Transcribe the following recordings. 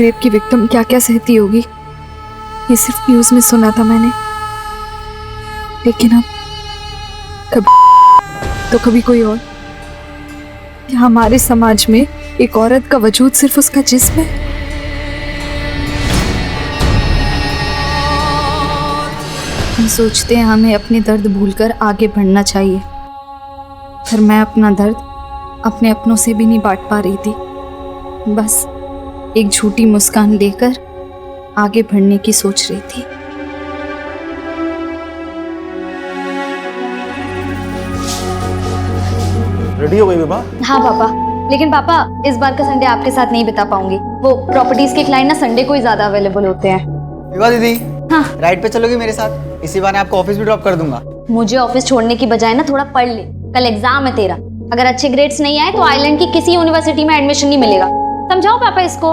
Rape की victim क्या क्या सहती होगी ये सिर्फ न्यूज में सुना था मैंने, लेकिन अब कभी तो कभी कोई और। क्या हमारे समाज में एक औरत का वजूद सिर्फ उसका जिस्म है? हम सोचते हैं हमें अपने दर्द भूलकर आगे बढ़ना चाहिए, पर मैं अपना दर्द अपने अपनों से भी नहीं बांट पा रही थी। बस एक झूठी मुस्कान लेकर आगे बढ़ने की सोच रही थी। रेडी हो गई विभा? हाँ पापा, लेकिन पापा इस बार का संडे आपके साथ नहीं बिता पाऊंगी। वो प्रॉपर्टीज के क्लाइंट ना संडे को ही ज्यादा अवेलेबल होते हैं। विभा दीदी, हाँ राइड पे चलोगी मेरे साथ? इसी बार आपको ऑफिस भी ड्रॉप कर दूंगा। मुझे ऑफिस छोड़ने की बजाय ना थोड़ा पढ़ ले, कल एग्जाम है तेरा। अगर अच्छे ग्रेड्स नहीं आए तो आइलैंड की किसी यूनिवर्सिटी में एडमिशन नहीं मिलेगा। समझाओ पापा इसको।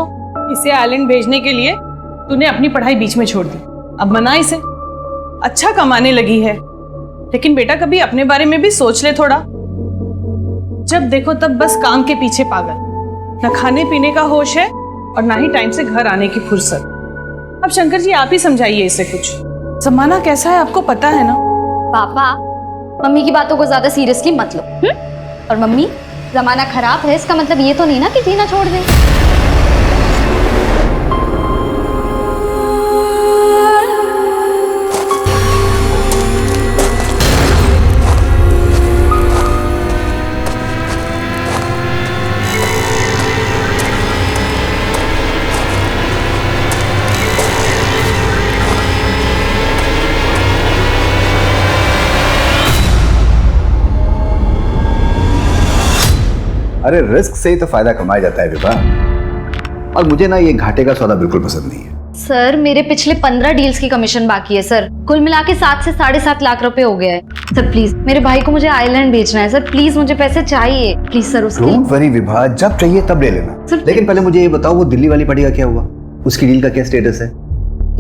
इसे आइलैंड भेजने के लिए तूने अपनी पढ़ाई बीच में छोड़ दी, अब मना इसे। अच्छा कमाने लगी है, लेकिन बेटा कभी अपने बारे में भी सोच ले थोड़ा। जब देखो तब बस काम के पीछे पागल, न खाने पीने का होश है और ना ही टाइम से घर आने की फुर्सत। अब शंकर जी आप ही समझाइए इसे कुछ। जमाना कैसा है आपको पता है ना। पापा मम्मी की बातों को ज्यादा सीरियसली मत लो। और मम्मी, जमाना खराब है इसका मतलब ये तो नहीं ना कि जीना छोड़ दें। अरे रिस्क से ही तो फायदा कमाया जाता है विभा, और मुझे ना ये घाटे का सौदा बिल्कुल पसंद नहीं है। सर मेरे पिछले 15 डील्स की कमीशन बाकी है सर, कुल मिला के 7 से 7.5 लाख रुपए हो गया है। सर प्लीज, मेरे भाई को मुझे आइलैंड भेजना है सर, प्लीज मुझे पैसे चाहिए प्लीज सर। उसकी डोंट वरी विभा, जब चाहिए तब ले लेना। लेकिन पहले मुझे ये बताओ, वो दिल्ली वाली पार्टी का क्या हुआ? उसकी डील का क्या स्टेटस है?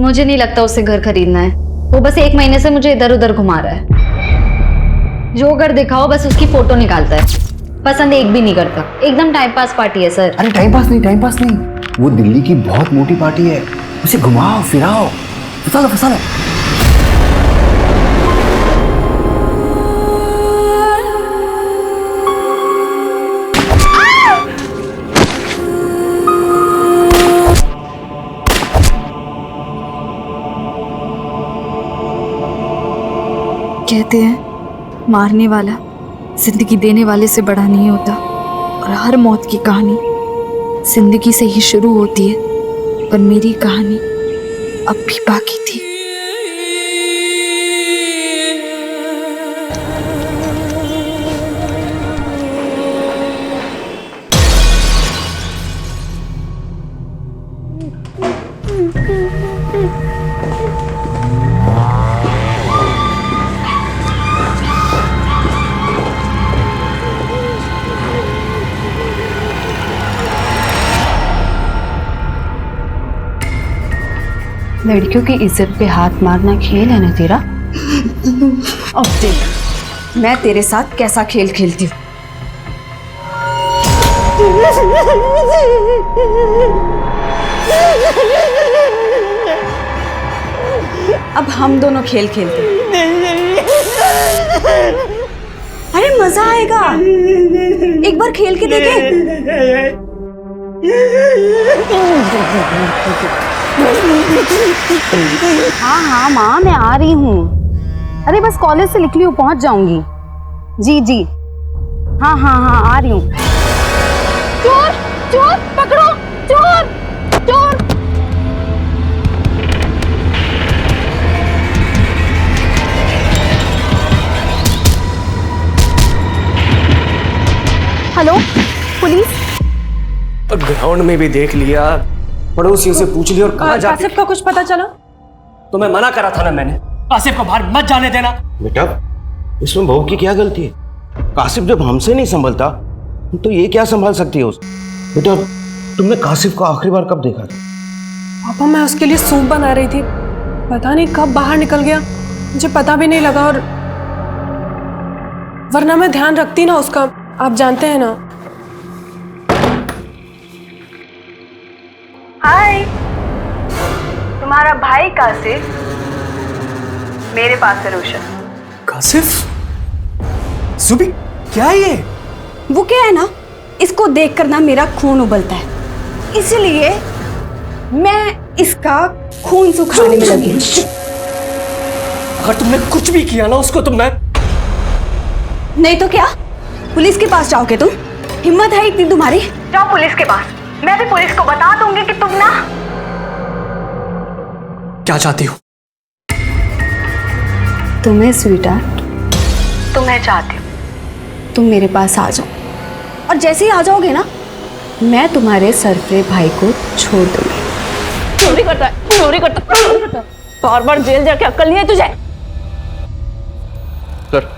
मुझे नहीं लगता उसे घर खरीदना है। वो बस 1 महीने से मुझे इधर उधर घुमा रहा है। जो घर दिखाओ बस उसकी फोटो निकालता है, पसंद एक भी नहीं करता। एकदम टाइम पास पार्टी है सर। अरे टाइम पास नहीं, वो दिल्ली की बहुत मोटी पार्टी है, उसे घुमाओ फिराओ, फंसा लो। कहते हैं मारने वाला जिंदगी देने वाले से बड़ा नहीं होता, और हर मौत की कहानी जिंदगी से ही शुरू होती है, पर मेरी कहानी अब भी बाकी थी। लड़कियों की इज्जत पे हाथ मारना खेल है ना तेरा? अब देख मैं तेरे साथ कैसा खेल खेलती हूँ। अब हम दोनों खेल खेलते हैं। अरे मजा आएगा, एक बार खेल के देखे। हाँ माँ मैं आ रही हूँ। अरे बस कॉलेज से निकली हूँ, पहुँच जाऊंगी। जी हाँ आ रही हूँ। चोर पकड़ो, चोर। Hello police? ग्राउंड में भी देख लिया, पड़ोसियों से पूछ लिया, और कहाँ जाते? कासिफ का कुछ पता चला? तो मैं मना करा था ना मैंने, कासिफ को बाहर मत जाने देना। बेटा इसमें बहू की क्या गलती है? कासिफ जब हमसे नहीं संभलता तो ये क्या संभाल सकती है उस? बेटा तुमने कासिफ को आखिरी बार कब देखा था? पापा मैं उसके लिए सूप बना रही थी, पता नहीं कब बाहर निकल गया, मुझे पता भी नहीं लगा। और वरना मैं ध्यान रखती ना उसका, आप जानते हैं ना। हाय, तुम्हारा भाई कासिफ मेरे पास है रोशन। कासिफ? सुबी, क्या है ये? वो क्या है ना, इसको देखकर ना मेरा खून उबलता है, इसलिए मैं इसका खून सुखाने में लगी हूँ। अगर तुमने कुछ भी किया ना उसको तो मैं... नहीं तो क्या, पुलिस के पास जाओगे तुम? हिम्मत है इतनी तुम्हारी? जाओ पुलिस के पास, मैं भी पुलिस को बता दूंगी कि तुम ना... क्या चाहती हो? तुम्हें स्वीटहार्ट, तुम्हें चाहती हूँ, तुम मेरे पास आ जाओ, और जैसे ही आ जाओगे ना मैं तुम्हारे सरफरे भाई को छोड़ दूंगी। चोरी करता है, चोरी करता है, बार बार जेल जाके अक्ल नहीं है तुझे? सर,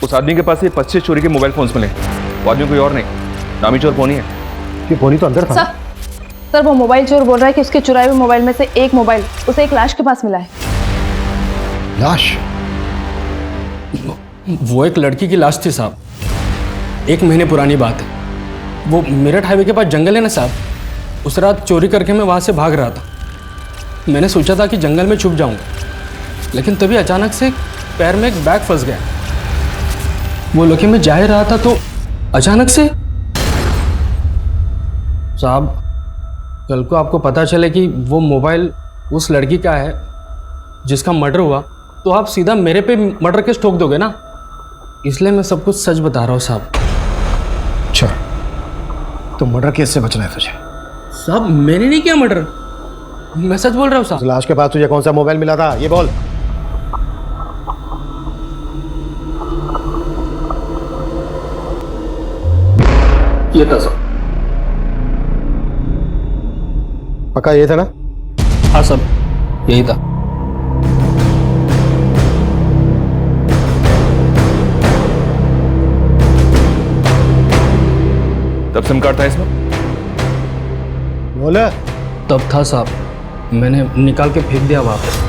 उस आदमी के से 25 चोरी के मोबाइल फोन्स मिले। वो आदमी कोई और नहीं, नामी चोर पोनी है। कि पोनी तो अंदर था। सर वो मोबाइल चोर बोल रहा है कि उसके चुराए हुए मोबाइल में से एक मोबाइल उसे एक लाश के पास मिला है। लाश? वो एक लड़की की लाश थी साहब, 1 महीने पुरानी बात है। वो मेरठ हाईवे के पास जंगल है ना साहब, उस रात चोरी करके मैं वहाँ से भाग रहा था। मैंने सोचा था कि जंगल में छुप जाऊँगा, लेकिन तभी अचानक से पैर में एक बैग फंस गया। वो लेके मैं जा ही रहा था तो अचानक से... साहब, कल को आपको पता चले कि वो मोबाइल उस लड़की का है जिसका मर्डर हुआ, तो आप सीधा मेरे पे मर्डर केस ठोक दोगे ना, इसलिए मैं सब कुछ सच बता रहा हूँ साहब। अच्छा, तो मर्डर केस से बचना है तुझे? साहब मैंने नहीं किया मर्डर, मैं सच बोल रहा हूँ साहब। लाश के पास तुझे कौन सा मोबाइल मिला था ये बोल। ये था साहब। पक्का ये था ना? हाँ साहब, यही था। तब सिम कार्ड था इसमें? बोले तब था साहब, मैंने निकाल के फेंक दिया वापस।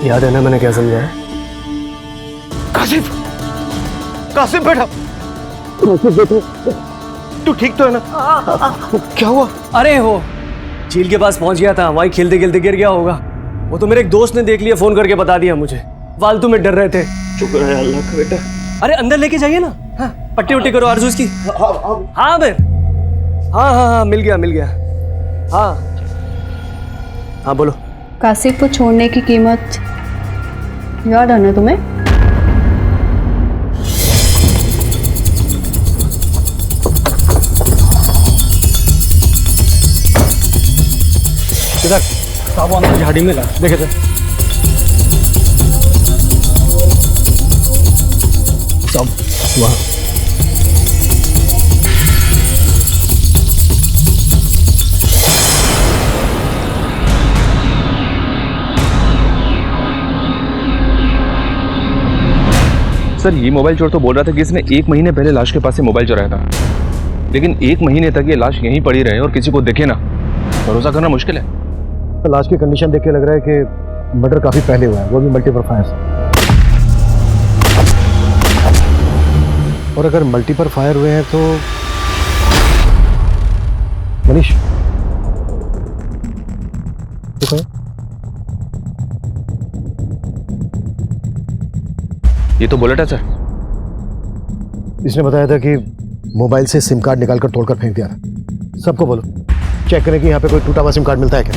याद है ना मैंने क्या समझाया? कासिफ, कासिफ बेटा, तू ठीक तो है ना? क्या हुआ? अरे हो झील के पास पहुंच गया था, वहीं खेलते खेलते गिर गया होगा। वो तो मेरे एक दोस्त ने देख लिया, फोन करके बता दिया मुझे। फालतू में डर रहे थे। शुक्र है अल्लाह का बेटा। अरे अंदर लेके जाइए ना। हाँ, पट्टी उट्टी करो आरजू की। हाँ बे, हाँ मिल गया। हाँ बोलो। कासिफ को छोड़ने की कीमत याद है ना तुम्हें? किधर? साहब अंदर झाड़ी में ला, देखे थे साहब वहाँ। सर, ये मोबाइल चोर तो बोल रहा था कि इसने 1 महीने पहले लाश के पास से मोबाइल चुराया था, लेकिन 1 महीने तक ये लाश यहीं पड़ी रहे और किसी को दिखे ना, भरोसा करना मुश्किल है। लाश की कंडीशन देख के लग रहा है कि मर्डर काफी पहले हुआ है, वो भी मल्टीपल फायर से। और अगर मल्टीपल फायर हुए हैं तो मनीष देखो, ये तो बुलेट है सर। इसने बताया था कि मोबाइल से सिम कार्ड निकालकर तोड़कर फेंक दिया था। सबको बोलो चेक करें कि यहाँ पे कोई टूटा हुआ सिम कार्ड मिलता है क्या।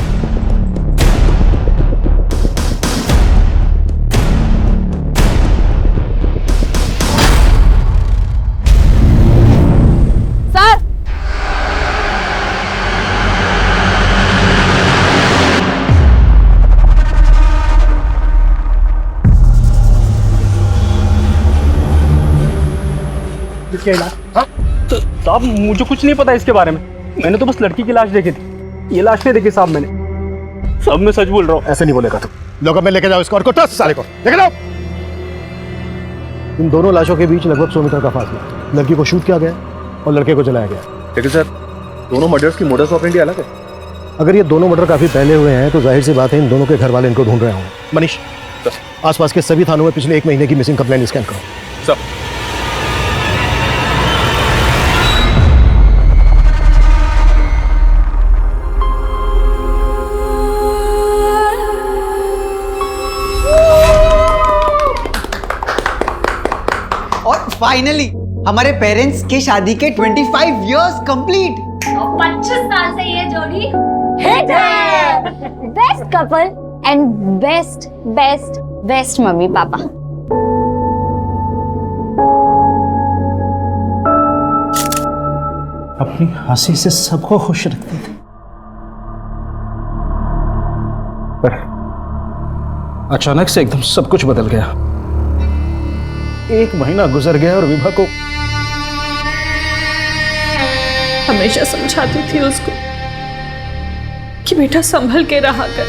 सर तो साहब मुझे कुछ नहीं पता इसके बारे में, मैंने तो बस लड़की की लाश देखी थी। ये लाश नहीं देखी साहब मैंने। सब मैं सच बोल रहा हूँ। ऐसे नहीं बोलेगा तुम। लोग में लेके जाओ इसको और को टस साले को लेके जाओ। इन दोनों लाशों के बीच लगभग 100 मीटर का फासला। लड़की को शूट किया गया और लड़के को जलाया गया। लेकिन सर, दोनों मर्डर्स की मोडस ऑपरेंडी अलग है। अगर ये दोनों मर्डर काफी पहले हुए हैं तो जाहिर सी बात है इन दोनों के घर वाले इनको ढूंढ रहे होंगे। मनीष, आसपास के सभी थानों में पिछले 1 महीने की मिसिंग कंप्लेंट स्कैन करो। सब और फाइनली हमारे पेरेंट्स की शादी के 25 इयर्स कंप्लीट। 25 साल से ये जोड़ी हिट है। Best couple and best best best mummy papa. अपनी हंसी से सबको खुश रखते थे, पर अचानक से एकदम सब कुछ बदल गया। 1 महीना गुजर गया और विभा को हमेशा समझाती थी उसको कि बेटा संभल के रहा कर,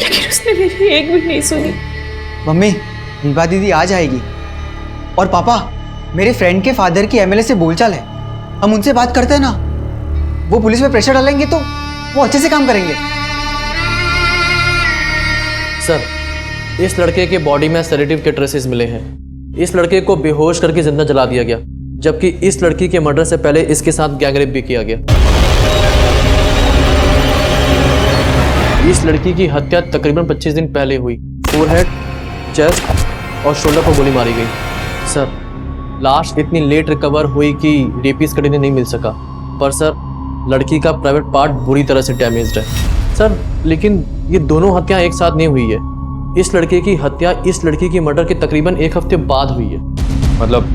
लेकिन उसने मेरी एक भी नहीं सुनी। मम्मी, विभा दीदी आ जाएगी। और पापा, मेरे फ्रेंड के फादर की एमएलए से बोलचाल है, हम उनसे बात करते हैं ना, वो पुलिस पे प्रेशर डालेंगे तो वो अच्छे से काम करेंगे। सर, इस लड़के के बॉडी में सेडेटिव के ट्रेसेस मिले हैं। इस लड़के को बेहोश करके जिंदा जला दिया गया, जबकि इस लड़की के मर्डर से पहले इसके साथ गैंगरेप भी किया गया। इस लड़की की हत्या तकरीबन 25 दिन पहले हुई। फोरहेड, चेस्ट और शोल्डर पर गोली मारी गई। सर, लाश इतनी लेट रिकवर हुई कि रेपिस्ट का डीएनए नहीं मिल सका, पर सर लड़की का प्राइवेट पार्ट बुरी तरह से डैमेज्ड है। सर, लेकिन ये दोनों हत्याएं एक साथ नहीं हुई है। इस लड़के की हत्या इस लड़की की मर्डर के तकरीबन 1 हफ्ते बाद हुई है। मतलब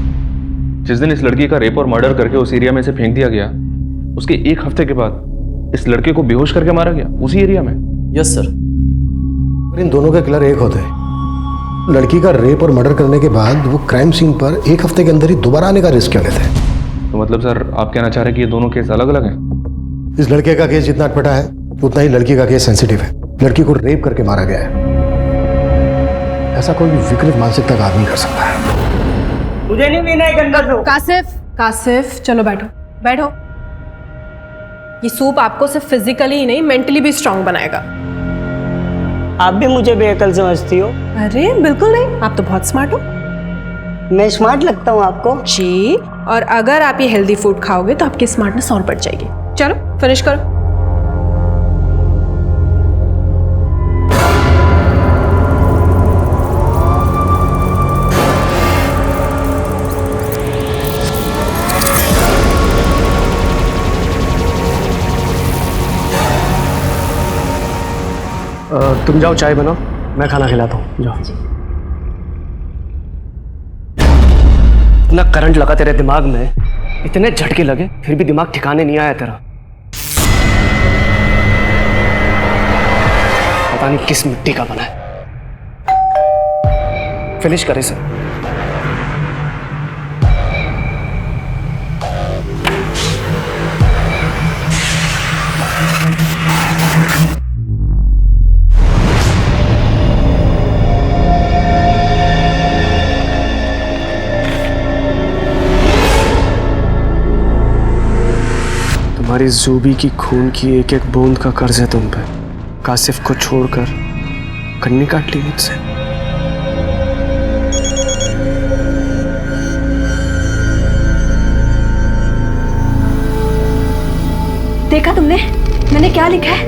जिस दिन इस लड़की का रेप और मर्डर करके उस एरिया में से फेंक दिया गया, उसके 1 हफ्ते के बाद इस लड़के को बेहोश करके मारा गया उसी एरिया में। Yes sir. इन दोनों के किलर एक होते हैं। लड़की का रेप और मर्डर करने के बाद वो क्राइम सीन पर 1 हफ्ते के अंदर ही दोबारा आने का रिस्क क्यों लेते हैं? तो मतलब सर आप कहना चाह रहे हैं कि ये दोनों केस अलग अलग हैं? इस लड़के का केस जितना अटपटा है उतना ही लड़की का केस सेंसिटिव है। लड़की को रेप करके मारा गया है। ऐसा कोई विकृत मानसिकता का आदमी कर सकता है। मुझे नहीं पीना है गंदा सूप। कासिफ, कासिफ, चलो बैठो बैठो। ये सूप आपको सिर्फ फिजिकली ही नहीं मेंटली भी स्ट्रांग बनाएगा। आप भी मुझे बेअकल समझती हो? अरे बिल्कुल नहीं, आप तो बहुत स्मार्ट हो। मैं स्मार्ट लगता हूँ आपको? जी, और अगर आप ये हेल्दी फूड खाओगे तो आपकी स्मार्टनेस और बढ़ जाएगी। चलो फिनिश करो। तुम जाओ चाय बनाओ, मैं खाना खिलाता हूँ। जाओ। इतना करंट लगा तेरे दिमाग में, इतने झटके लगे, फिर भी दिमाग ठिकाने नहीं आया तेरा। पता नहीं किस मिट्टी का बना है। फिनिश करे सर। तुम्हारी जूबी की खून की एक एक बूंद का कर्ज है तुम पे। कासिफ को छोड़कर कन्नी काट ली मुझसे। देखा तुमने मैंने क्या लिखा है?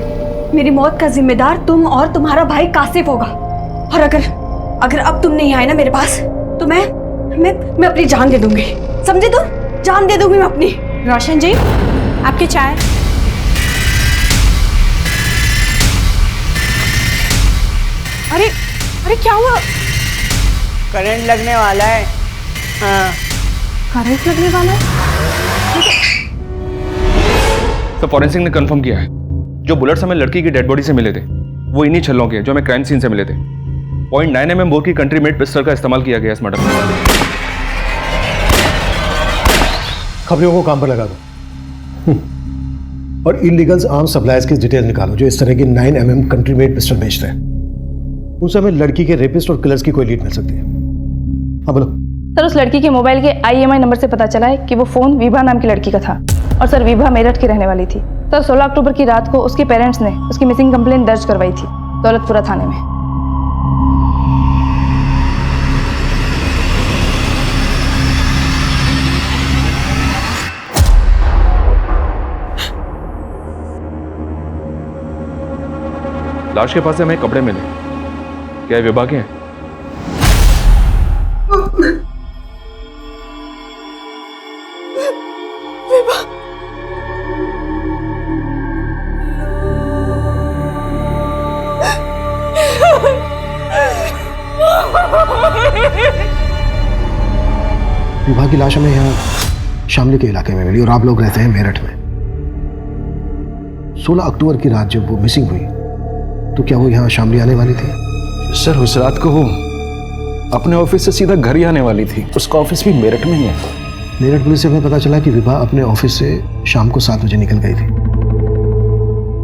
मेरी मौत का जिम्मेदार तुम और तुम्हारा भाई कासिफ होगा। और अगर अब तुम नहीं आए ना मेरे पास तो मैं अपनी जान दे दूंगी। समझे तुम? जान दे दूंगी मैं अपनी। रोशन जी, आपकी चाय। अरे अरे क्या हुआ? करंट लगने वाला है। हाँ, करंट लगने वाला है? तो फॉरेंसिक ने कंफर्म किया है जो बुलेट्स हमें लड़की की डेड बॉडी से मिले थे वो इन्हीं छल्लों के जो हमें क्राइम सीन से मिले थे। 0.9 mm बोर की कंट्री मेड पिस्टल का इस्तेमाल किया गया इस मर्डर में। खबरों को काम पर लगा दो और इलीगल्स आर्म्स सप्लायर्स की डिटेल निकालो जो इस तरह की 9 mm कंट्री मेड पिस्टल बेचते हैं। उनसे हमें लड़की के रेपिस्ट और किलर्स की कोई लीड मिल सकती है। हाँ बोलो। सर, उस लड़की के मोबाइल के IMI नंबर से पता चला है कि वो फोन विभा नाम की लड़की का था। और सर, विभा मेरठ की रहने वाली थी। सर 16 अक्टूबर की रात को उसके पेरेंट्स ने उसकी मिसिंग कंप्लेंट दर्ज करवाई थी दौलतपुरा थाने में। लाश के पास से हमें कपड़े मिले, क्या ये विभा के हैं? विभा की लाश हमें यहाँ शामली के इलाके में मिली और आप लोग रहते हैं मेरठ में। 16 अक्टूबर की रात जब वो मिसिंग हुई तो क्या वो यहाँ शामली आने वाली थी? सर उस रात को वो अपने ऑफिस से सीधा घर ही आने वाली थी। उसका ऑफिस भी मेरठ में ही है। मेरठ पुलिस से हमें पता चला कि विभा अपने ऑफिस से शाम को 7 बजे निकल गई थी।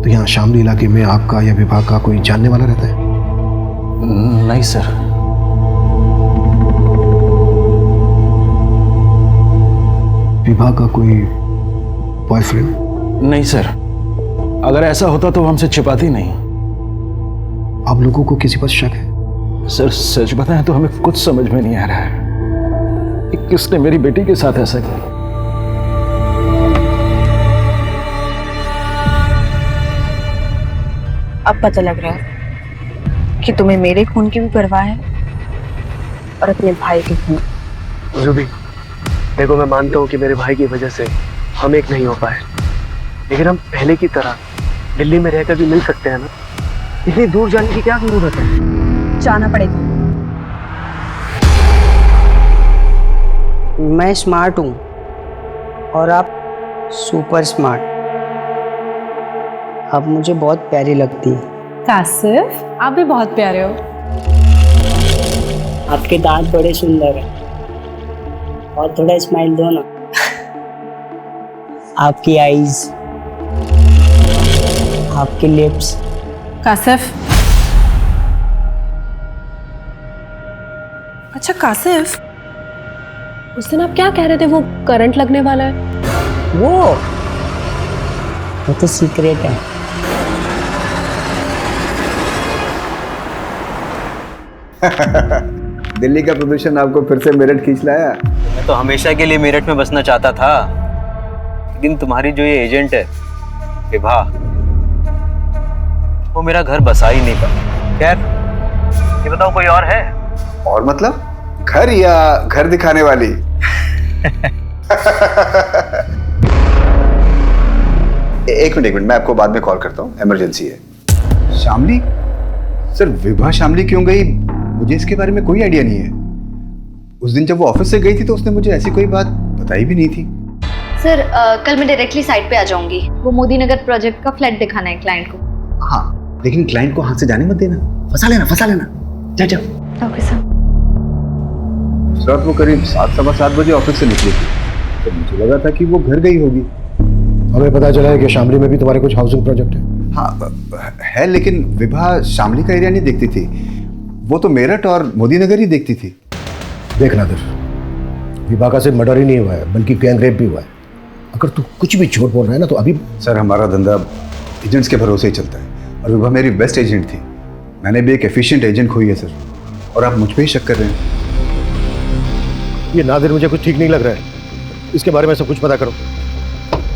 तो यहाँ शामली इलाके में आपका या विभा का कोई जानने वाला रहता है? नहीं सर। विभा का कोई बॉयफ्रेंड? नहीं सर, अगर ऐसा होता तो वो हमसे छिपाती नहीं। आप लोगों को किसी पर शक है? सर सच बताएं तो हमें कुछ समझ में नहीं आ रहा है कि किसने मेरी बेटी के साथ ऐसा किया। अब पता लग रहा है कि तुम्हें मेरे खून की भी परवाह है और अपने भाई के खून। रूबी, देखो मैं मानता हूँ कि मेरे भाई की वजह से हम एक नहीं हो पाए, लेकिन हम पहले की तरह दिल्ली में रहकर भी मिल सकते हैं ना। इतनी दूर जाने की क्या जरूरत है? जाना पड़ेगा। मैं स्मार्ट हूँ और आप सुपर स्मार्ट। आप मुझे बहुत प्यारी लगती है। कासिफ, आप भी बहुत प्यारे हो। आपके दांत बड़े सुंदर हैं और थोड़ा स्माइल दो ना। आपकी आईज, आपके लिप्स। कासिफ, अच्छा कासिफ, उस दिन आप क्या कह रहे थे वो करंट लगने वाला है? वो तो सीक्रेट है। दिल्ली का प्रदूषण आपको फिर से मेरठ खींच लाया। मैं तो हमेशा के लिए मेरठ में बसना चाहता था, लेकिन तुम्हारी जो ये एजेंट है विभा, वो मेरा घर बसा ही नहीं पाया। खैर, ये बताओ कोई और है? और मतलब घर या घर दिखाने वाली? एक मिनट मैं आपको बाद में कॉल करता हूँ, इमरजेंसी है। शामली? सर विभा शामली क्यों गई, मुझे इसके बारे में कोई आइडिया नहीं है। उस दिन जब वो ऑफिस से गई थी तो उसने मुझे ऐसी कोई बात बताई भी नहीं थी। सर कल मैं डायरेक्टली साइट पे आ जाऊंगी। वो मोदी नगर प्रोजेक्ट का फ्लैट दिखाना है क्लाइंट को। हाँ, लेकिन क्लाइंट को हाथ से जाने मत देना। फंसा लेना। जा जाओ। Okay sir. रात वो करीब 7-7:15 बजे ऑफिस से निकली थी, तो मुझे लगा था कि वो घर गई होगी। हमें पता चला है कि शामली में भी तुम्हारे कुछ हाउसिंग प्रोजेक्ट है। हाँ है, लेकिन विभा शामली का एरिया नहीं देखती थी, वो तो मेरठ और मोदी नगर ही देखती थी। देख नादिर, विभा का सिर्फ मर्डर ही नहीं हुआ है बल्कि गैंग रेप भी हुआ है। अगर तू कुछ भी झूठ बोल रहा है ना तो अभी। सर हमारा धंधा एजेंट्स के भरोसे ही चलता है और विभा मेरी बेस्ट एजेंट थी। मैंने भी एक एफिशिएंट एजेंट खोई है सर, और आप मुझ पर ही शक कर रहे हैं। ये नादिर मुझे कुछ ठीक नहीं लग रहा है। इसके बारे में सब कुछ पता करो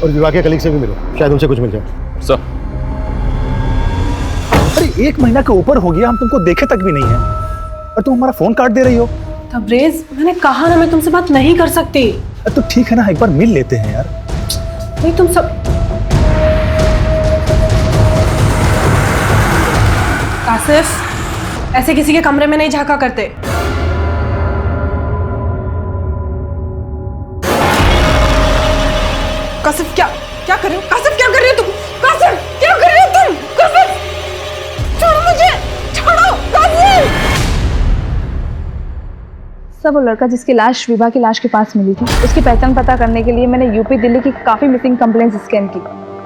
और विभा के कलीग से भी मिलो, शायद उनसे कुछ मिल जाए। सर, अरे 1 महीना के ऊपर हो गया, हम तुमको देखे तक भी नहीं है और तुम हमारा फोन काट दे रही हो। तबरेज, मैंने कहा ना मैं तुमसे बात नहीं कर सकती। तो ठीक है ना, एक बार मिल लेते हैं यार। नहीं तुम सब कासिफ, ऐसे किसी के कमरे में नहीं झांका करते। कासिफ क्या कर रहे हो? कासिफ क्या कर रहे हो तुम? कासिफ क्या कर रहे हो तुम? कासिफ छोड़ो मुझे, छोड़ो कासिफ। सर वो लड़का जिसकी लाश विभा की लाश के पास मिली थी, उसकी पहचान पता करने के लिए मैंने यूपी दिल्ली की काफी मिसिंग कंप्लेंट्स स्कैन की,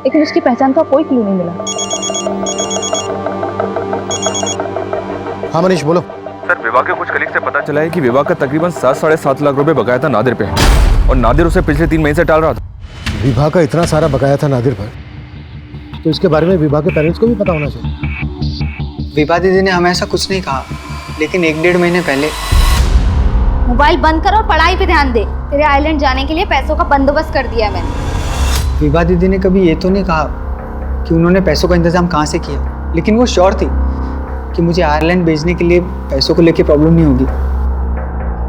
लेकिन उसकी पहचान का कोई क्लू नहीं मिला। हाँ मनीष बोलो। सर विभा के कुछ कलीग से पता चला है कि विभा का तकरीबन 7-7.5 लाख रुपए बकाया था नादिर पे, और नादिर उसे पिछले 3 महीने से टाल रहा था। विभा का इतना सारा बकाया था नादिर पर तो इसके बारे में विभा के पेरेंट्स को भी पता होना चाहिए। विभा दीदी ने हमें ऐसा कुछ नहीं कहा, लेकिन 1-1.5 महीने पहले। मोबाइल बंद कर और पढ़ाई पे ध्यान दे। तेरे आइलैंड जाने के लिए पैसों का बंदोबस्त कर दिया है मैंने। विभा दीदी ने कभी ये तो नहीं कहा कि उन्होंने पैसों का इंतजाम कहाँ से किया, लेकिन वो श्योर थी कि मुझे आयरलैंड भेजने के लिए पैसों को लेकर प्रॉब्लम नहीं होगी।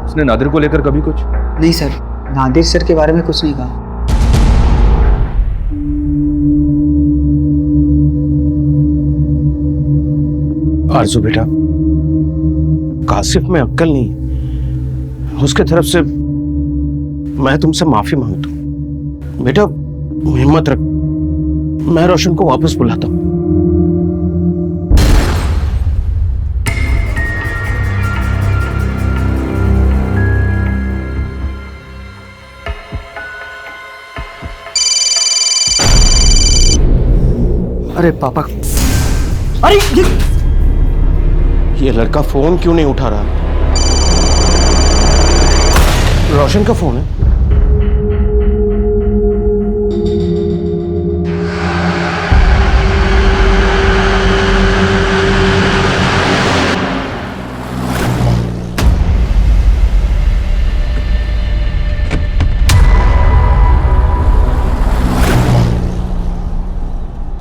उसने नादिर को लेकर कभी कुछ? नहीं सर, नादिर सर के बारे में कुछ नहीं कहा। आरजू बेटा, कासिफ में अक्ल नहीं, उसके तरफ से मैं तुमसे माफी मांगता हूं। बेटा हिम्मत रख, मैं रोशन को वापस बुलाता हूं। अरे पापा, अरे ये लड़का फोन क्यों नहीं उठा रहा? रोशन का फोन है।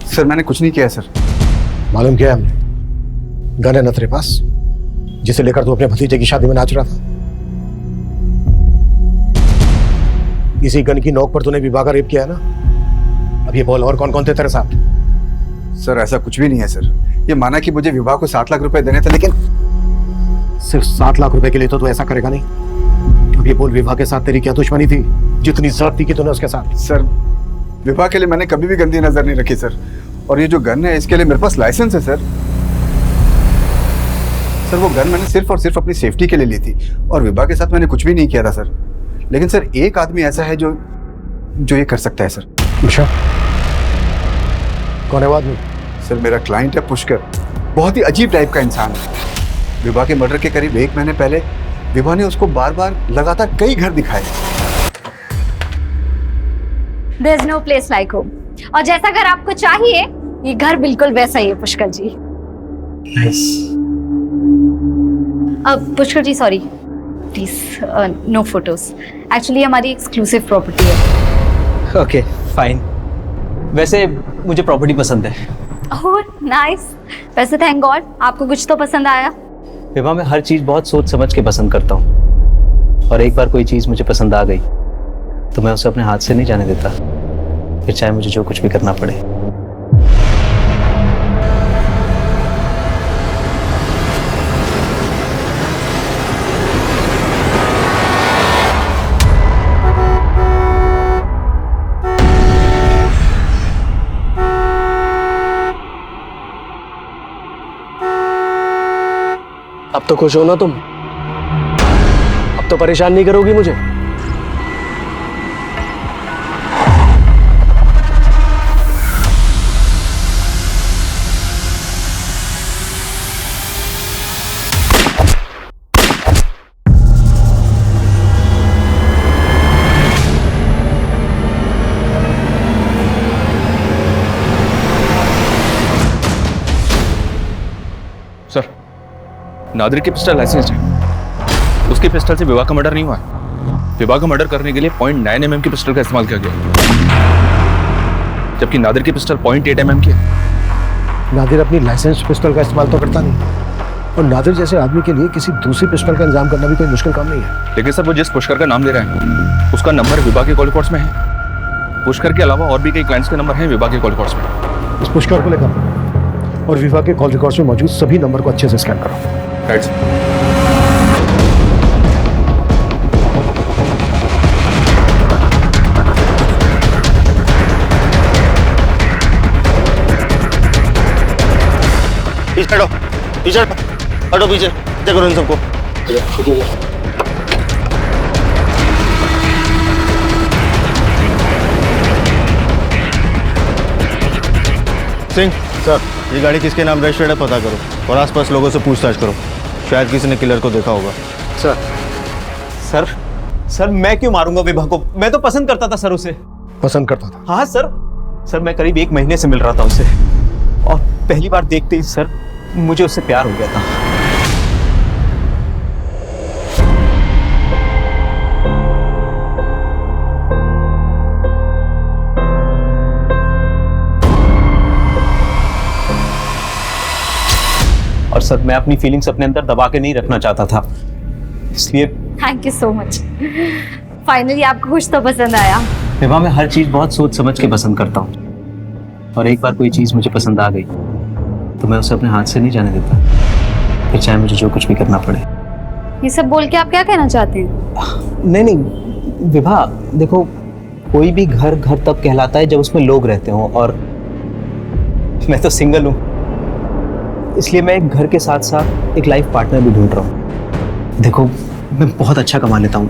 सर मैंने कुछ नहीं किया सर। मालूम किया हमने, गन है ना तेरे पास, जिसे लेकर तू अपने भतीजे की शादी में नाच रहा था? इसी गन की नोक पर तूने विभा का रेप किया ना? अब ये बोल, और कौन कौन थे तेरे साथ? सर ऐसा कुछ भी नहीं है सर। ये माना कि मुझे विभा को 7 लाख रुपए देने थे, लेकिन सिर्फ 7 लाख रुपए के लिए तो तू ऐसा करेगा नहीं। अब ये बोल, विभा के साथ तेरी क्या दुश्मनी थी जितनी जरूरत थी कि तूने उसके साथ? सर विभा के लिए मैंने कभी भी गंदी नजर नहीं रखी सर, और ये जो गन है इसके लिए मेरे पास लाइसेंस है सर। सर वो गन मैंने सिर्फ और सिर्फ अपनी सेफ्टी के लिए ली थी, और विभा के साथ मैंने कुछ भी नहीं किया था सर। लेकिन सर एक आदमी ऐसा है जो ये कर सकता है सर। अच्छा, कौन है वो आदमी? सर मेरा क्लाइंट है पुष्कर, बहुत ही अजीब टाइप का इंसान है। विभा के मर्डर के करीब 1 महीने पहले विभा ने उसको बार बार लगातार कई घर दिखाए। There's no place like home. और जैसा घर आपको चाहिए, ये घर बिल्कुल वैसा ही है पुष्कर जी। Nice. अब Pushkar ji sorry, please no photos. Actually हमारी एक्सक्लूसिव प्रॉपर्टी है। Okay fine. वैसे मुझे प्रॉपर्टी पसंद है। Oh nice. वैसे थैंक गॉड आपको कुछ तो पसंद आया। विभा, मैं हर चीज़ बहुत सोच समझ के पसंद करता हूँ, और एक बार कोई चीज़ मुझे पसंद आ गई तो मैं उसे अपने हाथ से नहीं जाने देता, फिर चाहे मुझे जो कुछ भी करना पड़े। अब तो खुश हो ना तुम? अब तो परेशान नहीं करोगी मुझे? सर नादिर की पिस्टल लाइसेंस है, उसकी पिस्टल से विभा का मर्डर नहीं हुआ है। विभा का मर्डर करने के लिए 0.9 mm की पिस्टल का इस्तेमाल किया गया, जबकि नादिर की पिस्टल 0.8 mm की है। नादिर अपनी लाइसेंस पिस्टल का इस्तेमाल तो करता नहीं, और नादिर जैसे आदमी के लिए किसी दूसरी पिस्टल का इंतजाम करना भी कोई मुश्किल काम नहीं है। लेकिन सर वो जिस पुष्कर का नाम ले रहा है उसका नंबर विभा के कॉल रिकॉर्ड्स में है। पुष्कर के अलावा और भी कई क्लाइंट्स के नंबर हैं विभा के कॉल रिकॉर्ड्स में। इस पुष्कर को लेकर और विभा के कॉल रिकॉर्ड्स में मौजूद सभी नंबर को अच्छे से स्कैन करो। राइट। पीछे हटो, पीछे हटो, पीछे चेक करो इन सबको। सिंह सर, ये गाड़ी किसके नाम रजिस्टर्ड है पता करो, और आसपास लोगों से पूछताछ करो, शायद किसी ने किलर को देखा होगा। सर सर सर मैं क्यों मारूंगा विभा को? मैं तो पसंद करता था सर उसे। पसंद करता था? हाँ सर, सर मैं करीब 1 महीने से मिल रहा था उससे, और पहली बार देखते ही सर मुझे उससे प्यार हो गया था। और सर मैं अपनी फीलिंग्स अपने अंदर दबा के नहीं रखना चाहता था, इसलिए। Thank you so much. Finally आपको कुछ तो पसंद आया। विभा मैं हर चीज बहुत सोच समझ के पसंद करता हूँ, और एक बार कोई चीज मुझे पसंद आ गई तो मैं उसे अपने हाथ से नहीं जाने देता, फिर चाहे मुझे जो कुछ भी करना पड़े। ये सब बोल के आप क्या कहना चाहते हैं? नहीं विभा देखो, कोई भी घर घर तब कहलाता है जब उसमें लोग रहते हों, और मैं तो सिंगल हूँ, इसलिए मैं एक घर के साथ साथ एक लाइफ पार्टनर भी ढूंढ रहा हूँ। देखो मैं बहुत अच्छा कमा लेता हूँ,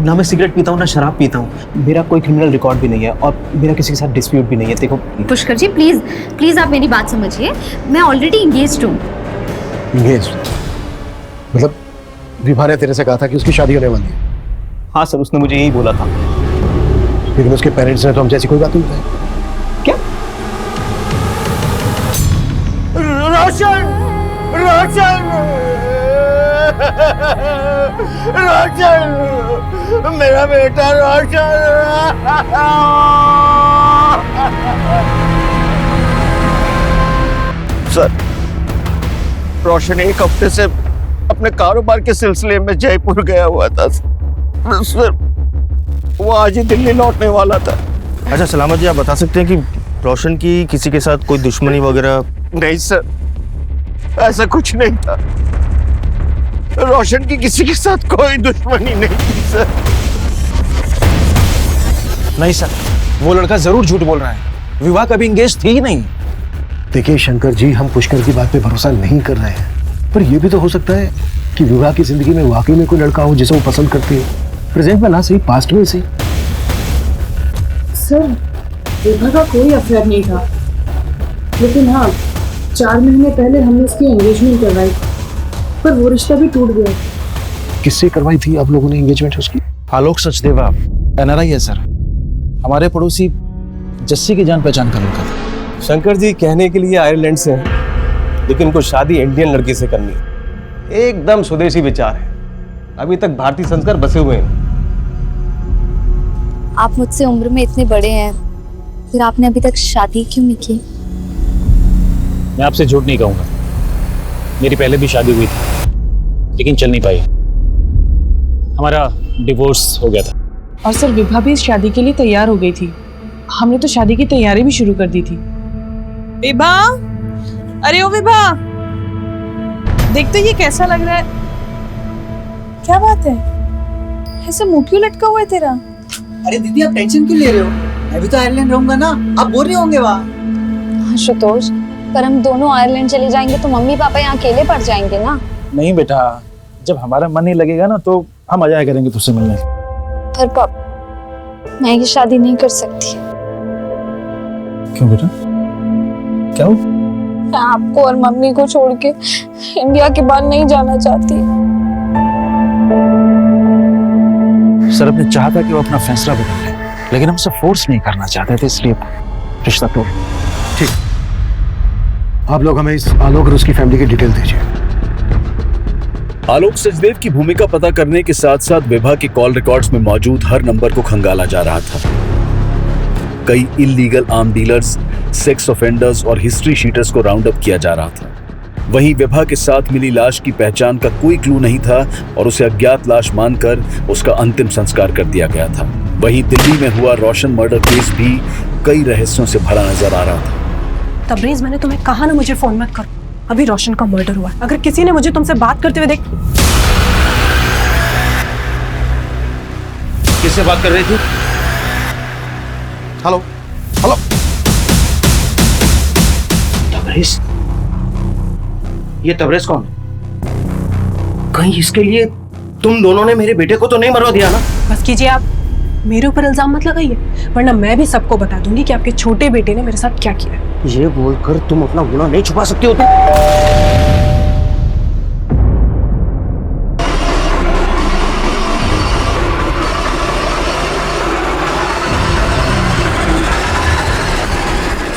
ना मैं सिगरेट पीता हूँ ना शराब पीता हूँ, मेरा कोई क्रिमिनल रिकॉर्ड भी नहीं है, और मेरा किसी के साथ डिस्प्यूट भी नहीं है। देखो पुष्कर जी प्लीज प्लीज आप मेरी बात समझिए, मैं ऑलरेडी इंगेज्ड हूँ। इंगेज्ड मतलब विभा ने तेरे से कहा था कि उसकी शादी होने वाली है? हाँ सर, उसने मुझे यही बोला था। लेकिन उसके पेरेंट्स ने तो हमसे ऐसी कोई बात नहीं बताई। क्या? रोशन, रोशन, रोशन, मेरा बेटा रोशन। सर, रोशन 1 हफ्ते से अपने कारोबार के सिलसिले में जयपुर गया हुआ था सर, वो आज ही दिल्ली लौटने वाला था। अच्छा सलामत जी, आप बता सकते हैं कि रोशन की किसी के साथ कोई दुश्मनी वगैरह? नहीं सर, ऐसा कुछ नहीं था। रोशन की किसी के साथ कोई दुश्मनी नहीं थी सर। नहीं सर, वो लड़का जरूर झूठ बोल रहा है, विवाह कभी इंगेज थी ही नहीं। देखिए शंकर जी, हम पुष्कर की बात पे भरोसा नहीं कर रहे हैं, पर यह भी तो हो सकता है कि विवाह की जिंदगी में वाकई में कोई लड़का हो जिसे वो पसंद करती है, प्रेजेंट में ना सही पास्ट में सही। सर विभा का कोई अफेयर नहीं था, लेकिन हाँ 4 महीने पहले हमने उसकी एंगेजमेंट करवाई, पर वो रिश्ता भी टूट गया। किससे करवाई थी आप लोगों ने एंगेजमेंट उसकी? आलोक सचदेवा NRI है सर, हमारे पड़ोसी जस्सी की जान पहचान का लड़का था। शंकर जी कहने के लिए आयरलैंड से हैं, लेकिन उनको शादी इंडियन लड़की से करनी है। एकदम स्वदेशी विचार है, अभी तक भारतीय संस्कार बसे हुए हैं। आप मुझसे उम्र में इतने बड़े हैं, फिर आपने अभी तक शादी क्यों नहीं की? मैं आपसे झूठ नहीं कहूंगा, मेरी पहले भी शादी हुई थी, लेकिन चल नहीं पाई, हमारा डिवोर्स हो गया था। और सर विभा भी इस शादी के लिए तैयार हो गई थी, हमने तो शादी की तैयारी भी शुरू कर दी थी। विभा, अरे ओ विभा, देख तो ये कैसा लग रहा है। क्या बात है, ऐसे मुंह क्यों लटका हुआ है तेरा? अरे दीदी आप टेंशन क्यों ले रहे हो, मैं भी तो आयरलैंड रहूंगा ना, आप बोर नहीं होंगे वहाँ? आशुतोष, पर हम दोनों आयरलैंड चले जाएंगे तो मम्मी पापा यहाँ अकेले पड़ जाएंगे ना। नहीं बेटा, जब हमारा मन नहीं लगेगा ना तो हम आ जाया करेंगे तुझसे मिलने। पर पापा, मैं ये शादी नहीं कर सकती। क्यों बेटा, क्या हो? मैं आपको और मम्मी को छोड़ के इंडिया के बाहर नहीं जाना चाहती। सर अपने चाहता कि वो अपना फैसला बदल ले, लेकिन हम उसे फोर्स नहीं करना चाहते थे, इसलिए रिश्ता तोड़। ठीक, आप लोग हमें इस आलोक और उसकी फैमिली की डिटेल दीजिए। आलोक सचदेव की भूमिका पता करने के साथ साथ विभा के कॉल रिकॉर्ड्स में मौजूद हर नंबर को खंगाला जा रहा था। कई illegal arm dealers, sex offenders और हिस्ट्री शीटर्स को राउंड अप किया जा रहा था। वहीं विभा के साथ मिली लाश की पहचान का कोई क्लू नहीं था और उसे अज्ञात लाश मानकर उसका अंतिम संस्कार कर दिया गया था। वहीं दिल्ली में हुआ रोशन मर्डर केस भी कई रहस्यों से भरा नजर आ रहा था। तबरेज, मैंने तुम्हें कहा ना मुझे फोन मत करो, अभी रोशन का मर्डर हुआ। अगर किसी ने मुझे तुमसे बात करते हुए देख। किससे बात कर रही थी? Hello hello, Tabrez? ये तबरेज कौन? कहीं इसके लिए तुम दोनों ने मेरे बेटे को तो नहीं मरवा दिया ना? बस कीजिए, आप मेरे ऊपर इल्जाम मत लगाइए, वरना मैं भी सबको बता दूंगी कि आपके छोटे बेटे ने मेरे साथ क्या किया है। ये बोलकर तुम अपना गुनाह नहीं छुपा सकती हो तुम।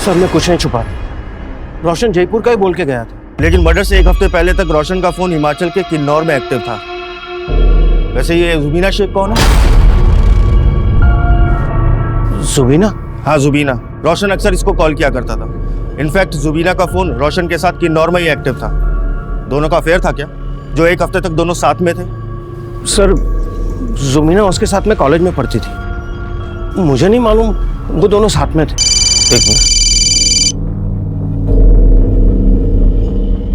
सर मैं कुछ नहीं छुपा रहा। रोशन जयपुर का ही बोल के गया था। लेकिन मर्डर से 1 हफ्ते पहले तक रोशन का फोन हिमाचल के किन्नौर में एक्टिव था। वैसे ये जुबीना शेख कौन है? जुबीना? हाँ जुबीना। रोशन अक्सर इसको कॉल किया करता था। इनफैक्ट जुबीना का फोन रोशन के साथ किन्नौर में ही एक्टिव था। दोनों का अफेयर था क्या, जो 1 हफ्ते तक दोनों साथ में थे? सर जुबीना उसके साथ में कॉलेज में पढ़ती थी, मुझे नहीं मालूम वो दोनों साथ में थे। एक मिनट।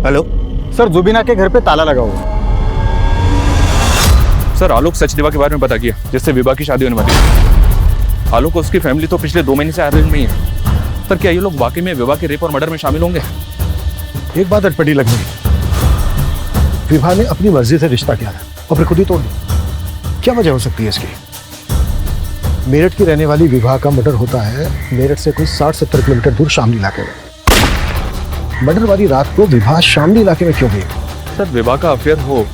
हेलो सर, जुबीना के घर पे ताला लगा हुआ है। सर आलोक सचदेवा के बारे में पता किया, जिससे विभा की शादी होने वाली है। आलोक और उसकी फैमिली तो पिछले 2 महीने से आयरलैंड में ही है। पर क्या ये लोग वाकई में विभा के रेप और मर्डर में शामिल होंगे? एक बात अटपटी लग रही। विभा ने अपनी मर्जी से रिश्ता किया था और फिर खुद ही तोड़ दिया। क्या वजह हो सकती है इसकी? मेरठ की रहने वाली विभा का मर्डर होता है मेरठ से कोई 60-70 किलोमीटर दूर शामली इलाके में। मर्डर वाली रात को विभा शामली इलाके में क्यों गई? सर विभा का अफेयर हो,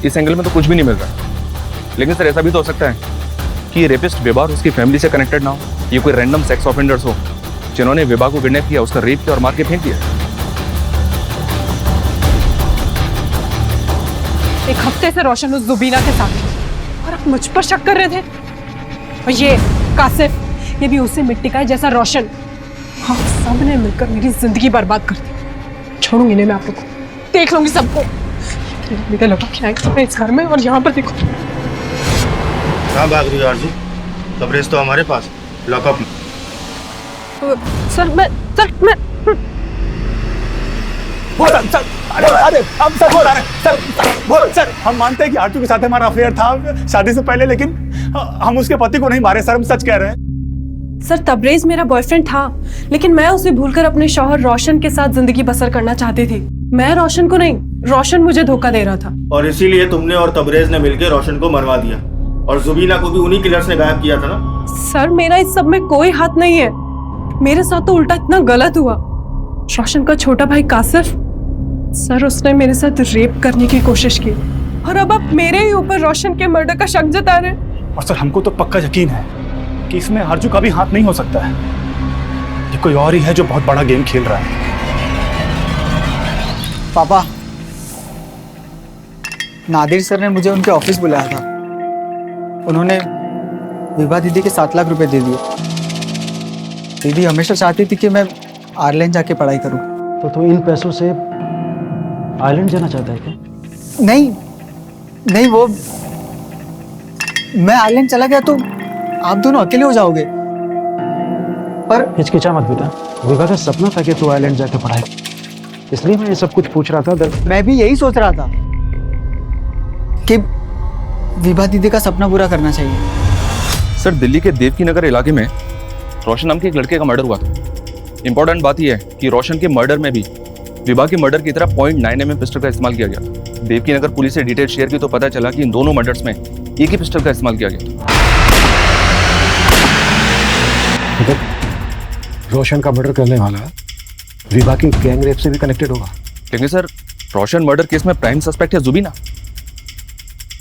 इस एंगल में तो कुछ भी नहीं मिल रहा। लेकिन सर ऐसा भी तो हो सकता है कि ये रेपिस्ट विभा और उसकी फैमिली से कनेक्टेड ना हो। ये कोई रैंडम सेक्स ऑफेंडर्स हो जिन्होंने विभा को किडनैप किया, उसका रेप किया और मार के फेंक दिया। 1 हफ्ते से रोशन उस जुबीना के साथ है और आप मुझ पर शक कर रहे थे। और ये कासिफ, ये भी उसी मिट्टी का है जैसा रोशन। हाँ, सबने मिलकर मेरी जिंदगी बर्बाद कर दी। छोड़ूंगी नहीं मैं आप लोग को, देख लूंगी सबको। मुझे लगा क्या है इस घर में, और यहाँ पर देखो। कहाँ भाग रही हो आरजू? तबरेज तो हमारे पास, लॉकअप में। सर मैं सर हम मानते हैं कि आरजू के साथ हमारा अफेयर था शादी से पहले, लेकिन हम उसके पति को नहीं मारे सर, हम सच कह रहे हैं। सर तबरेज मेरा बॉयफ्रेंड था, लेकिन मैं उसे भूलकर अपने शौहर रोशन के साथ जिंदगी बसर करना चाहती थी। मैं रोशन को नहीं, रोशन मुझे धोखा दे रहा था। और इसीलिए तुमने और तबरेज ने मिलकर रोशन को मरवा दिया, और जुबीना को भी उन्हीं किलर्स ने गायब किया था ना? सर मेरा इस सब में कोई हाथ नहीं है। मेरे साथ तो उल्टा इतना गलत हुआ। रोशन का छोटा भाई कासिफ, सर उसने मेरे साथ रेप करने की कोशिश की, और अब आप मेरे ही ऊपर रोशन के मर्डर का शक जता रहे हैं। और सर हमको तो पक्का यकीन है कि इसमें आरजू का भी हाथ नहीं हो सकता है। ये कोई और ही है जो बहुत बड़ा गेम खेल रहा है। पापा, नादिर सर ने मुझे उनके ऑफिस बुलाया था। उन्होंने विभा दीदी के 7 लाख रुपए दे दिए। दीदी हमेशा चाहती थी कि मैं आयरलैंड जाके पढ़ाई करूं। तो तू इन पैसों से आयरलैंड जाना चाहता है क्या? नहीं, वो मैं आयरलैंड चला गया तो आप दोनों अकेले हो जाओगे। पर हिचकिचा मत बेटा, विभा का सपना था कि तू आयरलैंड जाकर पढ़ाई, इसलिए मैं ये सब कुछ पूछ रहा था। मैं भी यही सोच रहा था कि विभा दीदी का सपना पूरा करना चाहिए। सर दिल्ली के देवकी नगर इलाके में रोशन नाम के एक लड़के का मर्डर हुआ था। इंपॉर्टेंट बात यह है कि रोशन के मर्डर में भी विभा के मर्डर की तरह 0.9 mm पिस्टल का इस्तेमाल किया गया। देवकी नगर पुलिस से डिटेल शेयर की तो पता चला कि इन दोनों मर्डर्स में एक ही पिस्टल का इस्तेमाल किया गया। रोशन का मर्डर करने वाला विभा की गैंग रेप से भी कनेक्टेड होगा। लेकिन सर रोशन मर्डर केस में प्राइम सस्पेक्ट है जुबीना।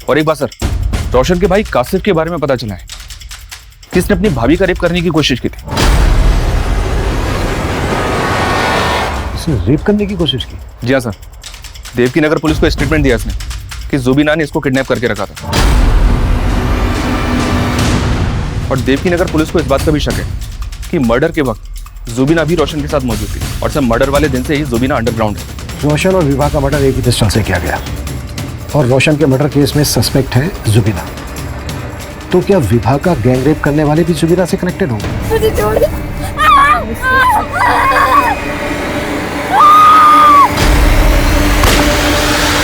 और एक बात सर, रोशन के भाई कासिफ के बारे में पता चला है कि इसने अपनी भाभी का रेप करने की कोशिश की थी। इसने रेप करने की कोशिश की? जी हाँ सर, देवकी नगर पुलिस को स्टेटमेंट दिया इसने कि जुबीना ने इसको किडनैप करके रखा था। और देवकी नगर पुलिस को इस बात का भी शक है कि मर्डर के वक्त जुबीना भी रोशन के साथ मौजूद थी, और सर मर्डर वाले दिन से ही जुबीना अंडरग्राउंड है। रोशन और विभा का मर्डर एक ही पिस्टल से किया गया, और रोशन के मर्डर केस में सस्पेक्ट है जुबीना। तो क्या विभा का गैंग रेप करने वाले भी जुबीना से कनेक्टेड होंगे?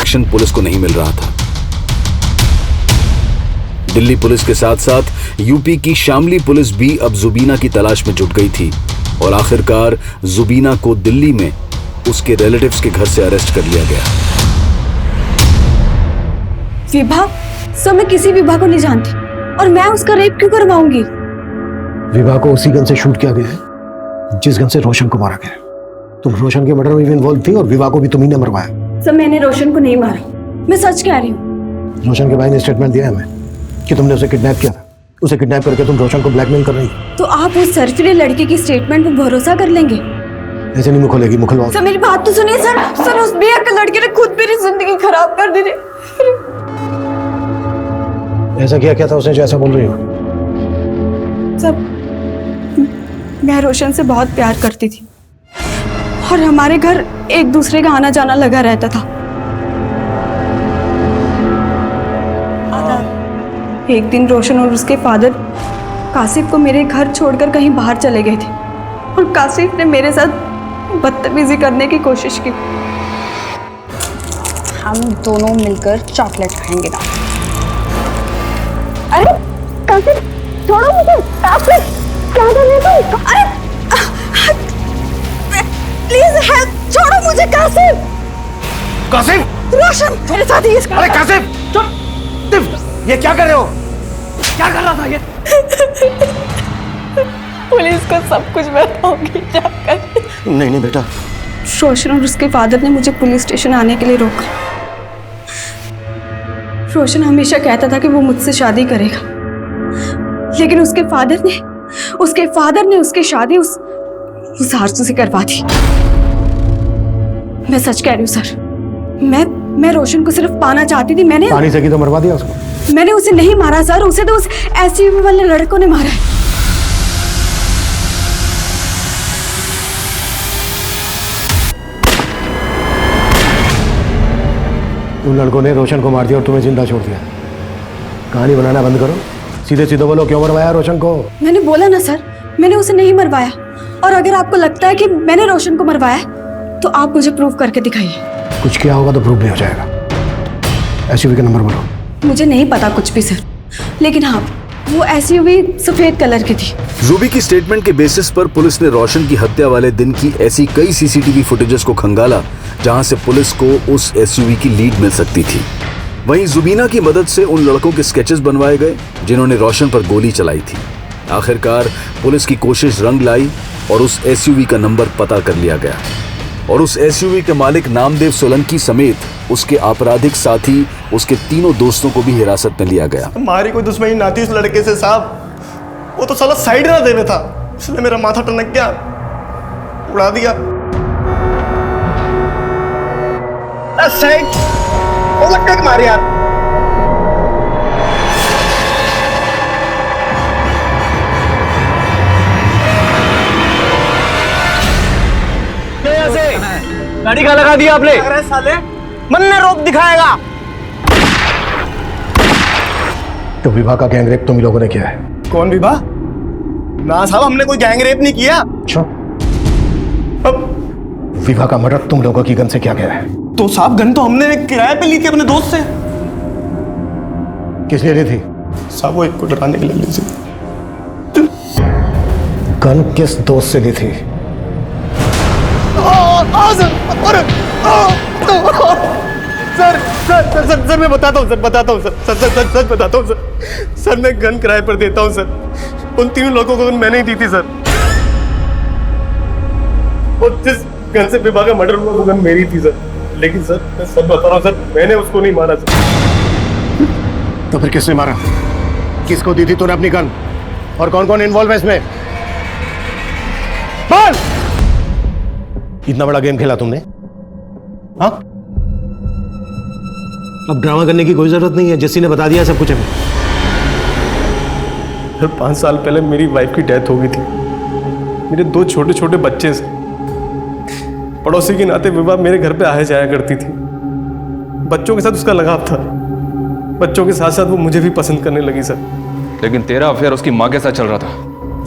एक्शन पुलिस को नहीं मिल रहा था। दिल्ली पुलिस के साथ साथ यूपी की शामली पुलिस भी अब जुबीना की तलाश में जुट गई थी, और आखिरकार जुबीना को दिल्ली में उसके रिलेटिव्स के घर से अरेस्ट कर लिया गया। विभा? सर मैं किसी विभा को नहीं जानती, और मैं उसका रेप क्यों करवाऊंगी? विभा को उसी गन से शूट किया गया है जिस गन से रोशन को मारा गया। तुम रोशन के मर्डर में भी इन्वॉल्व थी, और विभा को भी तुम्ही ने मरवाया। सर मैंने रोशन को नहीं मारा, मैं सच कह रही हूँ। रोशन के भाई ने स्टेटमेंट दिया है हमें कि तुमने उसे किडनैप किया था। उसे किडनैप करके तुम रोशन को ब्लैकमेल कर रही हो। तो आप उस सरफिरे लड़के की स्टेटमेंट पे भरोसा कर लेंगे? ऐसे नहीं मुँह खोलेगी, मुँह खुलवाओ। सर मेरी बात तो सुनिए सर। सर उस बेअक्ल लड़के ने खुद मेरी जिंदगी खराब कर दी। ऐसा क्या था उसने जो ऐसा बोल रही हो? सब मैं रोशन से बहुत प्यार करती थी और हमारे घर एक दूसरे का आना जाना लगा रहता था। एक दिन रोशन और उसके फादर कासिफ को मेरे घर छोड़कर कहीं बाहर चले गए थे और कासिफ ने मेरे साथ बदतमीजी करने की कोशिश की। हम दोनों मिलकर चॉकलेट खाएंगे ना। अरे कासिफ छोड़ो मुझे। कासिफ क्या कर रहे हो तुम? अरे प्लीज हेल्प, छोड़ो मुझे कासिफ। कासिफ! रोशन मेरे साथ ही अरे कासिफ चुप! ये क्या कर रहे हो? क्या कर रहा था ये? पुलिस को सब कुछ बताऊंगी जाकर। नहीं नहीं बेटा। रोशन और उसके फादर ने मुझे पुलिस स्टेशन आने के लिए रोका। रोशन हमेशा कहता था कि वो मुझसे शादी करेगा, लेकिन उसके फादर ने उसकी शादी उस आरजू से करवा दी। मैं सच कह रही हूँ सर, मैं रोशन को सिर्फ पाना चाहती थी। पानी से की तो मरवा दिया उसको। मैंने उसे नहीं मारा सर, उसे तो उस एसयूवी वाले लड़कों ने मारा है। उन लड़कों ने रोशन को मार दिया और तुम्हें जिंदा छोड़ दिया। कहानी बनाना बंद करो, सीधे सीधे बोलो क्यों मरवाया रोशन को? मैंने बोला ना सर, मैंने उसे नहीं मरवाया। और अगर आपको लगता है कि मैंने रोशन को मरवाया तो आप मुझे प्रूव करके दिखाइए। कुछ किया होगा तो प्रूव नहीं हो जाएगा। एसयूवी का नंबर बोलो। मुझे नहीं पता कुछ भी सर, लेकिन हाँ वो एसयूवी सफेद कलर की थी। रूबी की स्टेटमेंट के बेसिस पर पुलिस ने रोशन की हत्या वाले दिन की ऐसी कई सीसीटीवी फुटेजेस को खंगाला जहां से पुलिस को उस एसयूवी की लीड मिल सकती थी। वहीं जुबीना की मदद से उन लड़कों के स्केचेस बनवाए गए जिन्होंने रोशन पर गोली चलाई थी। आखिरकार पुलिस की कोशिश रंग लाई और उस एसयूवी का नंबर पता कर लिया गया और उस एसयूवी के मालिक नामदेव सोलंकी समेत उसके आपराधिक साथी उसके तीनों दोस्तों को भी हिरासत में लिया गया। हमारी कोई दुश्मनी ना थी उस लड़के से साहब, वो तो साला साइड ना देवे था, इसने मेरा माथा टनक गया, उड़ा दिया। साइड वो लटक के मारे यार। गाड़ी कहाँ लगा दिया आपने? अरे साले मन ने रोक दिखाएगा। तो विवाह का गैंगरेप तुम लोगों ने किया है? कौन विवाह? ना साहब हमने कोई गैंगरेप नहीं किया। अच्छा, विवाह का मर्डर तुम लोगों की गन से क्या गया है? तो साहब गन तो हमने किराए पे ली थी अपने दोस्त से। किस लिए ली थी? साहब वो एक को डराने के लिए ली थी। गन किस दोस्त से ली थी? सर मैं बताता हूँ सर, सच बताता हूँ सर, मैं गन किराए पर देता हूँ सर। उन तीनों लोगों को गन मैंने ही दी थी सर। और जिस गन से विवाह का मर्डर हुआ वो गन मेरी थी सर। लेकिन सर मैं सच बता रहा हूँ सर, मैंने उसको नहीं मारा सर। तो फिर किसने मारा? किसको दी थी तूने अपनी गन? और कौन कौन इन्वॉल्व है इसमें? बोल! इतना बड़ा गेम खेला तुमने? हाँ? अब ड्रामा करने की कोई जरूरत नहीं है, जस्सी ने बता दिया सब कुछ हमें। सर 5 साल पहले मेरी वाइफ की डेथ हो गई थी। मेरे 2 छोटे छोटे बच्चे से पड़ोसी के नाते विवाह मेरे घर पे आया जाया करती थी। बच्चों के साथ उसका लगाव था, बच्चों के साथ साथ वो मुझे भी पसंद करने लगी सर। लेकिन तेरा अफेयर उसकी माँ के साथ चल रहा था।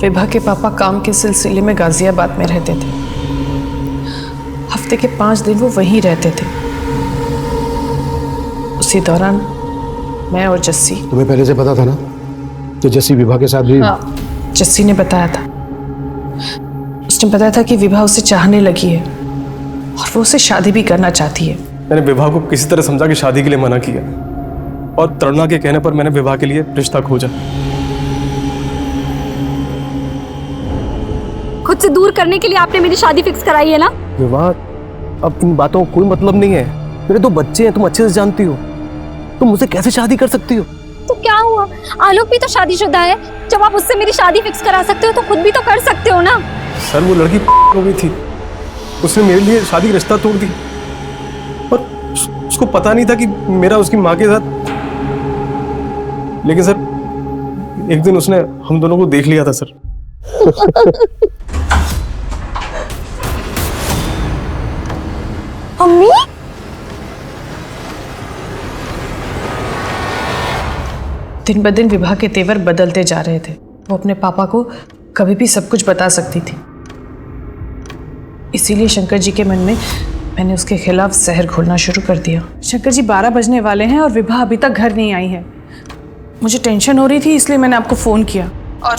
विभा के पापा काम के सिलसिले में गाजियाबाद में रहते थे। हफ्ते के 5 दिन वो वहीं रहते थे। उसी दौरान मैं और जस्सी। तुम्हें पहले से पता था ना कि जस्सी विभा के साथ भी? हाँ, जस्सी ने बताया था। उसने बताया था कि विभा उसे चाहने लगी है और वो उसे शादी भी करना चाहती है। मैंने विवाह को किसी तरह समझा कि शादी के लिए मना किया और तरुणा के कहने पर मैंने विवाह के लिए रिश्ता खोजा। खुद से दूर करने के लिए आपने मेरी शादी फिक्स कराई है ना? विवाह, अब इन बातों का कोई मतलब नहीं है। मेरे 2 बच्चे हैं, तुम अच्छे से जानती हो। तुम मुझसे कैसे शादी कर सकती हो? तो क्या क्या हुआ? आलोक भी तो शादीशुदा है। जब आप उससे मेरी शादी फिक्स करा सकते हो तो खुद भी तो कर सकते हो ना। सर वो लड़की हो गई थी, उसने मेरे लिए शादी का रिश्ता तोड़ दी और उसको पता नहीं था कि मेरा उसकी माँ के साथ। लेकिन सर एक दिन उसने हम दोनों को देख लिया था सर। अम्मी, दिन ब दिन विभा के तेवर बदलते जा रहे थे। वो अपने पापा को कभी भी सब कुछ बता सकती थी। इसीलिए शंकर जी के मन में मैंने उसके खिलाफ जहर घोलना शुरू कर दिया। शंकर जी 12 बजने वाले हैं और विभा अभी तक घर नहीं आई है। मुझे टेंशन हो रही थी, इसलिए मैंने आपको फ़ोन किया। और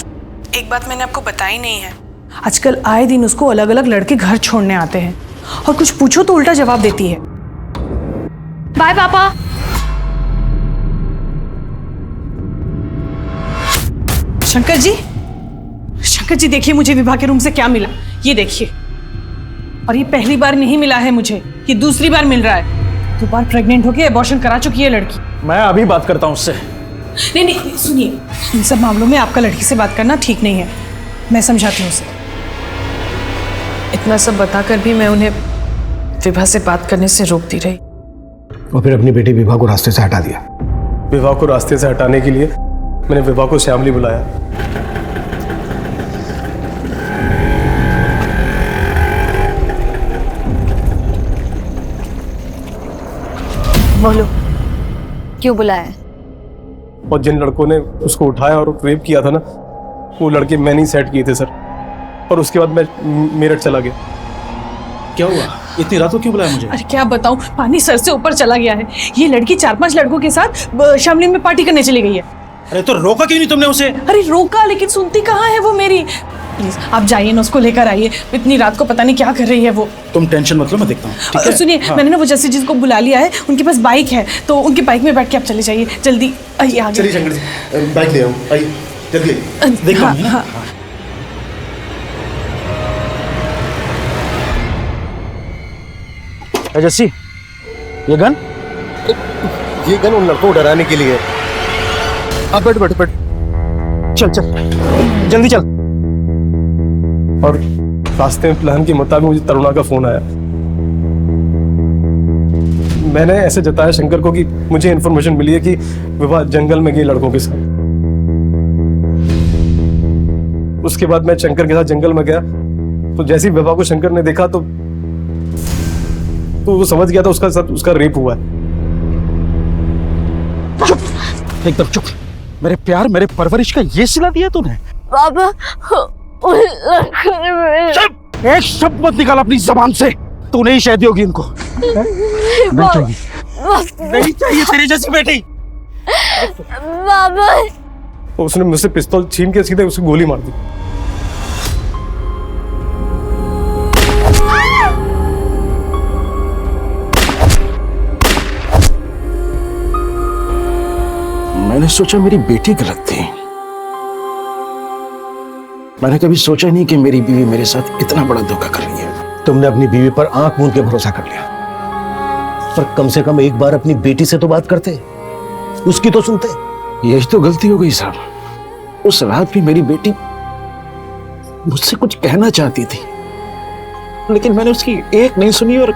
एक बात मैंने आपको बताई नहीं है, आजकल आए दिन उसको अलग अलग लड़के घर छोड़ने आते हैं और कुछ पूछो तो उल्टा जवाब देती है। बाय पापा। शंकर जी देखिए, मुझे विभा के रूम से क्या मिला, ये देखिए। और ये पहली बार नहीं मिला है मुझे, ये दूसरी बार मिल रहा है। 2 बार प्रेग्नेंट होके एबॉर्शन करा चुकी है लड़की। मैं अभी बात करता हूँ उससे। नहीं, सुनिए, इन सब मामलों में आपका लड़की से बात करना ठीक नहीं है। मैं समझाती हूँ उसे। इतना सब बताकर भी मैं उन्हें विभा से बात करने से रोकती रही। और फिर अपनी बेटी विभा को रास्ते से हटा दिया। विभा को रास्ते से हटाने के लिए मैंने विभा को श्यामली बुलाया। बोलो, क्यों बुलाया? और जिन लड़कों ने उसको उठाया और रेप किया था ना, वो लड़के मैंने ही सेट किए थे सर। और उसके बाद मैं मेरठ चला गया। क्या हुआ? इतनी रात को क्यों बुलाया मुझे? अरे क्या बताऊं, पानी सर से ऊपर चला गया है। ये लड़की 4-5 लड़कों के साथ शामली में पार्टी करने चली गई है। अरे तो रोका क्यों नहीं तुमने उसे? अरे रोका, लेकिन सुनती कहाँ है वो मेरी। प्लीज आप जाइए ना, उसको लेकर आइए। इतनी रात को पता नहीं क्या कर रही है वो। तुम टेंशन मत लो, मैं देखता हूँ, ठीक है? सुनिए, हाँ। मैंने ना वो जैसे जिसको बुला लिया है, उनके पास बाइक है, तो उनकी बाइक में बैठ के आप चले जाइए। जल्दी आइए आगे। चलिए शंकर जी, बाइक ले आओ, आइए जल्दी देखता हूँ। हाँ। जस्सी, ये गन उन लड़कों को डराने के लिए। अब बैठ चल जल्दी चल। और रास्ते में प्लान के मुताबिक मुझे तरुणा का फोन आया। मैंने ऐसे जताया शंकर को कि मुझे इन्फॉर्मेशन मिली है कि विभा जंगल में गई लड़कों के साथ। उसके बाद मैं शंकर के साथ जंगल में गया, तो जैसे ही विभा को शंकर ने देखा तो वो समझ गया था उसका साथ उसका रेप हुआ है। चुप, एकदम चुप। मेरे प्यार, मेरे परवरिश का ये सिला दिया तूने? पापा, चुप! एक शब्द मत निकाल अपनी जबान से। तूने ही शादी होगी इनको। नहीं चाहिए, नहीं चाहिए तेरी जैसी बेटी। बाबा, उसने मुझसे पिस्तौल छीन के सीधे उसकी गोली मार दी। मैंने सोचा मेरी बेटी गलत थी। मैंने कभी सोचा नहीं कि मेरी बीवी मेरे साथ इतना बड़ा धोखा कर रही है। तुमने अपनी बीवी पर आंख मूंद के भरोसा कर लिया, पर कम से कम एक बार अपनी बेटी से तो बात करते, उसकी तो सुनते। यही तो गलती हो गई साहब। उस रात भी मेरी बेटी मुझसे कुछ कहना चाहती थी, लेकिन मैंने उसकी एक नहीं सुनी और